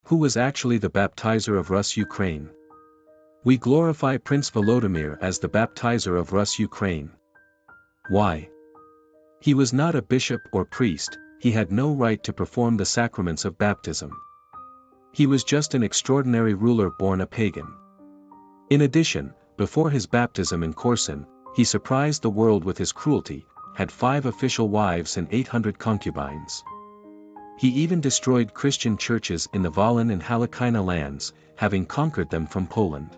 Who was actually the baptizer of Rus'Ukraine? We glorify Prince Volodymyr as the baptizer of Rus'Ukraine. Why? He was not a bishop or priest, he had no right to perform the sacraments of baptism. He was just an extraordinary ruler born a pagan. In addition, before his baptism in Korsun, he surprised the world with his cruelty, had 5 official wives and 800 concubines. He even destroyed Christian churches in the Volyn and Halakina lands, having conquered them from Poland.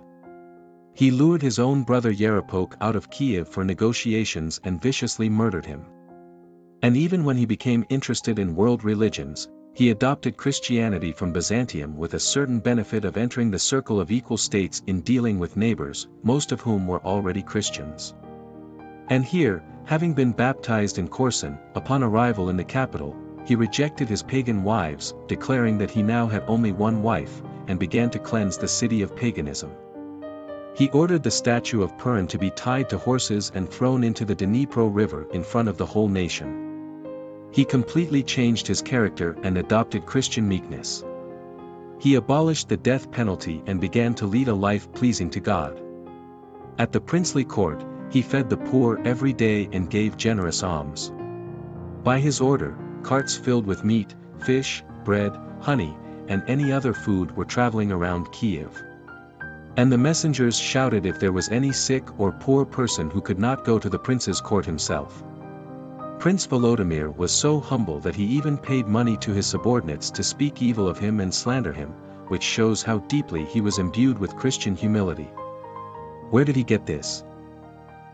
He lured his own brother Yerepok out of Kiev for negotiations and viciously murdered him. And even when he became interested in world religions, he adopted Christianity from Byzantium with a certain benefit of entering the circle of equal states in dealing with neighbors, most of whom were already Christians. And here, having been baptized in Korsun, upon arrival in the capital, he rejected his pagan wives, declaring that he now had only one wife, and began to cleanse the city of paganism. He ordered the statue of Purin to be tied to horses and thrown into the Dnipro River in front of the whole nation. He completely changed his character and adopted Christian meekness. He abolished the death penalty and began to lead a life pleasing to God. At the princely court, he fed the poor every day and gave generous alms. By his order, carts filled with meat, fish, bread, honey, and any other food were traveling around Kiev. And the messengers shouted if there was any sick or poor person who could not go to the prince's court himself. Prince Volodymyr was so humble that he even paid money to his subordinates to speak evil of him and slander him, which shows how deeply he was imbued with Christian humility. Where did he get this?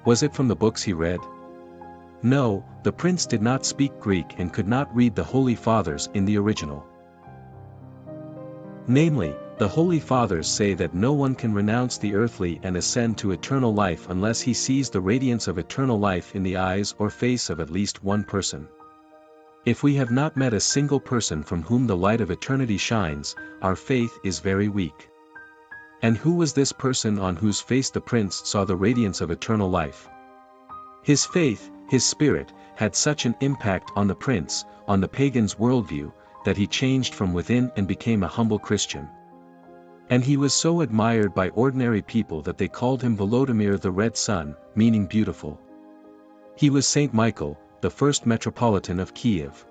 Was it from the books he read? No, the prince did not speak Greek and could not read the Holy Fathers in the original. Namely, the Holy Fathers say that no one can renounce the earthly and ascend to eternal life unless he sees the radiance of eternal life in the eyes or face of at least one person. If we have not met a single person from whom the light of eternity shines, our faith is very weak. And who was this person on whose face the prince saw the radiance of eternal life? His faith, his spirit, had such an impact on the prince, on the pagan's worldview, that he changed from within and became a humble Christian. And he was so admired by ordinary people that they called him Volodymyr the Red Sun, meaning beautiful. He was Saint Michael, the first metropolitan of Kiev.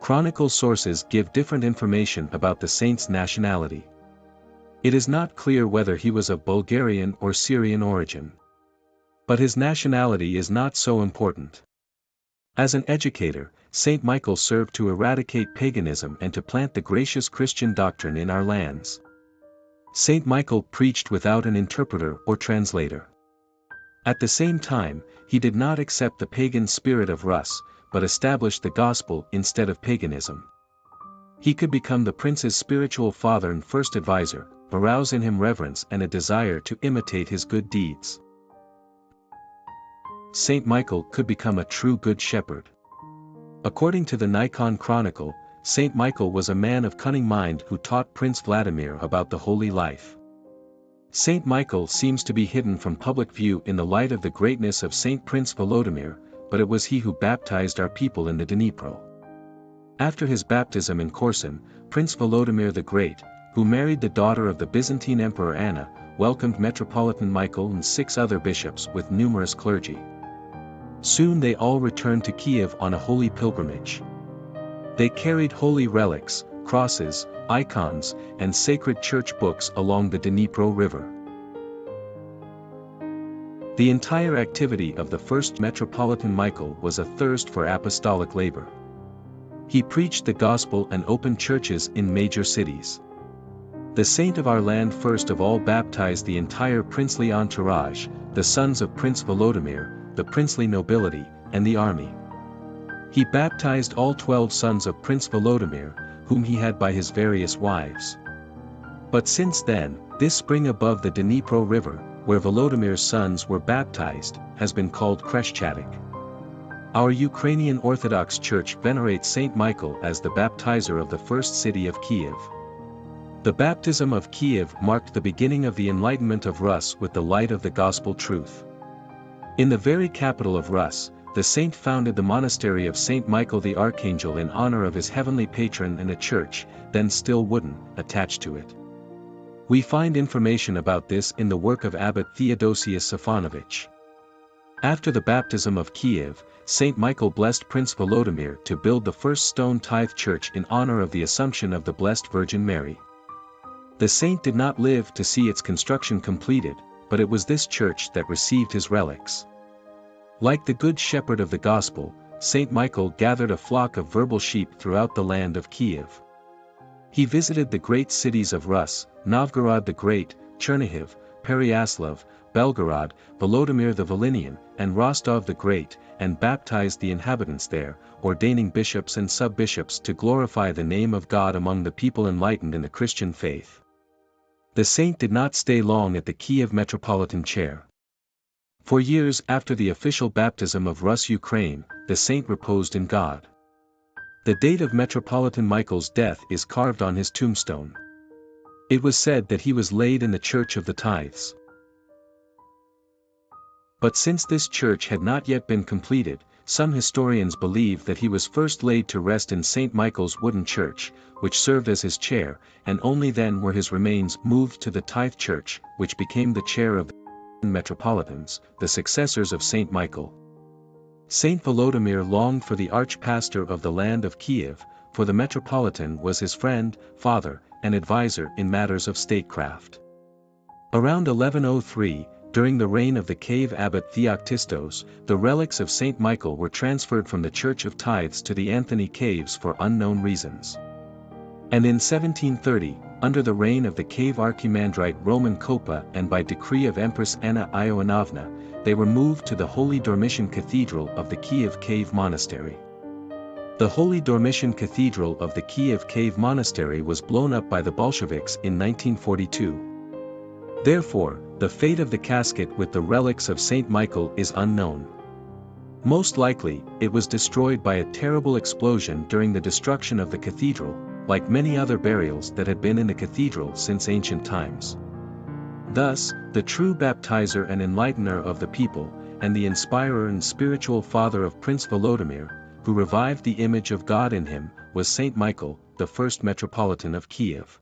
Chronicle sources give different information about the saint's nationality. It is not clear whether he was of Bulgarian or Syrian origin. But his nationality is not so important. As an educator, Saint Michael served to eradicate paganism and to plant the gracious Christian doctrine in our lands. Saint Michael preached without an interpreter or translator. At the same time, he did not accept the pagan spirit of Rus, but established the gospel instead of paganism. He could become the prince's spiritual father and first advisor, arouse in him reverence and a desire to imitate his good deeds. Saint Michael could become a true good shepherd. According to the Nikon Chronicle, Saint Michael was a man of cunning mind who taught Prince Vladimir about the holy life. Saint Michael seems to be hidden from public view in the light of the greatness of Saint Prince Volodymyr, but it was he who baptized our people in the Dnipro. After his baptism in Korsun, Prince Volodymyr the Great, who married the daughter of the Byzantine Emperor Anna, welcomed Metropolitan Michael and 6 other bishops with numerous clergy. Soon they all returned to Kiev on a holy pilgrimage. They carried holy relics, crosses, icons, and sacred church books along the Dnipro River. The entire activity of the first Metropolitan Michael was a thirst for apostolic labor. He preached the gospel and opened churches in major cities. The saint of our land first of all baptized the entire princely entourage, the sons of Prince Volodymyr, the princely nobility, and the army. He baptized all 12 sons of Prince Volodymyr, whom he had by his various wives. But since then, this spring above the Dnipro River, where Volodymyr's sons were baptized, has been called Kreshchatyk. Our Ukrainian Orthodox Church venerates Saint Michael as the baptizer of the first city of Kiev. The baptism of Kiev marked the beginning of the enlightenment of Rus with the light of the gospel truth. In the very capital of Rus, the saint founded the monastery of Saint Michael the Archangel in honor of his heavenly patron and a church, then still wooden, attached to it. We find information about this in the work of Abbot Theodosius Safonovich. After the baptism of Kiev, Saint Michael blessed Prince Volodymyr to build the first stone tithe church in honor of the Assumption of the Blessed Virgin Mary. The saint did not live to see its construction completed, but it was this church that received his relics. Like the Good Shepherd of the Gospel, Saint Michael gathered a flock of verbal sheep throughout the land of Kiev. He visited the great cities of Rus, Novgorod the Great, Chernihiv, Pereyaslav, Belgorod, Volodymyr the Volhynian, and Rostov the Great, and baptized the inhabitants there, ordaining bishops and sub-bishops to glorify the name of God among the people enlightened in the Christian faith. The saint did not stay long at the Kiev metropolitan chair. For years after the official baptism of Rus'Ukraine, the saint reposed in God. The date of Metropolitan Michael's death is carved on his tombstone. It was said that he was laid in the Church of the Tithes. But since this church had not yet been completed, some historians believe that he was first laid to rest in St. Michael's wooden church, which served as his chair, and only then were his remains moved to the Tithe Church, which became the chair of the Metropolitans, the successors of St. Michael. Saint Volodymyr longed for the arch-pastor of the land of Kiev, for the Metropolitan was his friend, father, and advisor in matters of statecraft. Around 1103, during the reign of the cave abbot Theoctistos, the relics of Saint Michael were transferred from the Church of Tithes to the Anthony Caves for unknown reasons. And in 1730, under the reign of the cave archimandrite Roman Kopa and by decree of Empress Anna Ioannovna, they were moved to the Holy Dormition Cathedral of the Kiev Cave Monastery. The Holy Dormition Cathedral of the Kiev Cave Monastery was blown up by the Bolsheviks in 1942. Therefore, the fate of the casket with the relics of Saint Michael is unknown. Most likely, it was destroyed by a terrible explosion during the destruction of the cathedral, like many other burials that had been in the cathedral since ancient times. Thus, the true baptizer and enlightener of the people, and the inspirer and spiritual father of Prince Volodymyr, who revived the image of God in him, was Saint Michael, the first Metropolitan of Kiev.